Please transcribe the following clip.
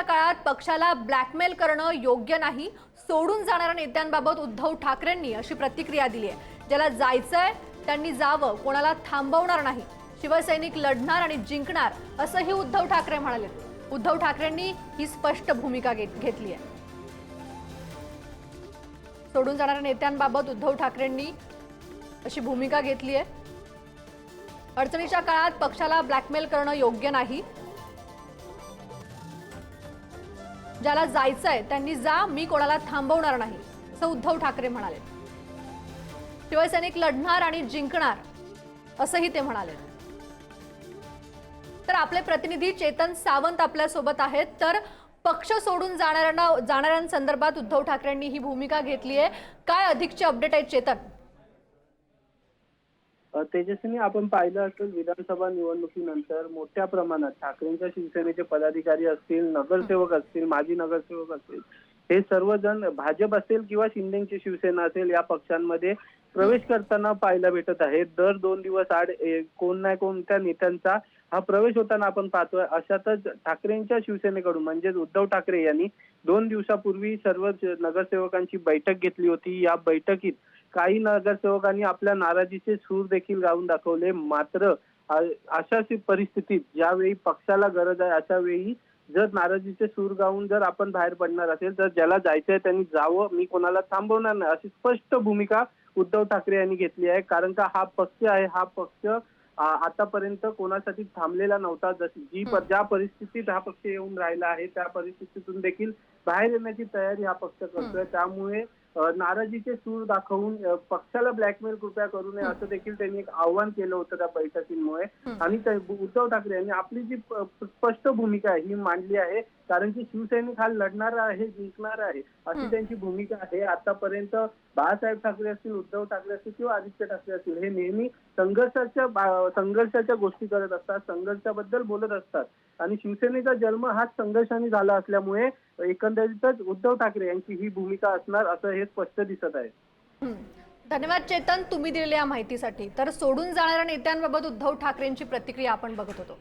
अडचणीच्या काळात पक्षाला ब्लॅकमेल करणं योग्य नाही, सोडून जाणाऱ्या नेत्यांबाबत उद्धव ठाकरेंनी अशी प्रतिक्रिया दिली आहे। ज्याला जायचंय त्यांनी जावं, कोणाला थांबवणार नाही। शिवसैनिक लढणार आणि जिंकणार असंही उद्धव ठाकरे म्हणाले। उद्धव ठाकरेंनी ही स्पष्ट भूमिका घेतली आहे। सोडून जाणाऱ्या नेत्यांबाबत उद्धव ठाकरेंनी अशी भूमिका घेतली आहे। अडचणीच्या काळात पक्षाला ब्लॅकमेल करणं योग्य नाही, ज्याला जायचंय त्यांनी जा, मी कोणाला थांबवणार नाही असं उद्धव ठाकरे म्हणाले। शिवसैनिक लढणार आणि जिंकणार असंही ते म्हणाले। तर आपले प्रतिनिधी चेतन सावंत आपल्या सोबत आहेत। तर पक्ष सोडून जाणाऱ्यांसंदर्भात उद्धव ठाकरेंनी ही भूमिका घेतली आहे, काय अधिकचे अपडेट आहेत चेतन? तेजस्विनी, आपण पाहिलं असेल विधानसभा निवडणुकीनंतर मोठ्या प्रमाणात ठाकरेंच्या शिवसेनेचे पदाधिकारी असतील, नगरसेवक असतील, माजी नगरसेवक असतील, हे सर्वजण भाजप असेल किंवा शिंदेची शिवसेना असेल या पक्षांमध्ये प्रवेश करताना पाहायला भेटत आहे। दर 2 दिवस आड कोण ना कोणत्या नेत्यांचा हा प्रवेश होताना आपण पाहतोय। अशातच ठाकरेंच्या शिवसेनेकडून म्हणजे उद्धव ठाकरे यांनी 2 दिवसापूर्वी सर्व नगरसेवकांची बैठक घेतली होती। या बैठकीत काही नगरसेवकांनी आपल्या नाराजीचे सूर देखील गाऊन दाखवले। मात्र अशा परिस्थितीत ज्यावेळी पक्षाला गरज आहे अशा वेळी जर नाराजीचे सूर गाऊन जर आपण बाहेर पडणार असेल तर ज्याला जायचंय त्यांनी जावं, मी कोणाला थांबवणार नाही अशी स्पष्ट भूमिका उद्धव ठाकरे यांनी घेतली आहे। कारण का हा पक्ष आहे, हा पक्ष आतापर्यंत कोणासाठी थांबलेला नव्हता। ज्या परिस्थितीत हा पक्ष येऊन राहिला आहे त्या परिस्थितीतून देखील बाहेर येण्याची तयारी हा पक्ष करतोय। त्यामुळे नाराजीचे सूर दाखवून पक्षाला ब्लॅकमेल कृपया करू नये असं देखील त्यांनी एक आव्हान केलं होतं त्या बैठकीमुळे। आणि उद्धव ठाकरे यांनी आपली जी स्पष्ट भूमिका आहे ही मांडली आहे। कारण की शिवसैनिक हा लढणारा आहे, जिंकणारा आहे अशी त्यांची भूमिका आहे। आतापर्यंत बाळासाहेब ठाकरे असतील, उद्धव ठाकरे असतील किंवा आदित्य ठाकरे असतील, हे नेहमी संघर्षाच्या गोष्टी करत असतात, संघर्षाबद्दल बोलत असतात। आणि शिवसेनेचा जन्म हाच संघर्षाने झाला असल्यामुळे एकंदरीतच उद्धव ठाकरे यांची ही भूमिका असणार असं हे स्पष्ट दिसत आहे। धन्यवाद चेतन, तुम्ही दिलेल्या माहितीसाठी। तर सोडून जाणाऱ्या नेत्यांबाबत उद्धव ठाकरेंची प्रतिक्रिया आपण बघत होतो।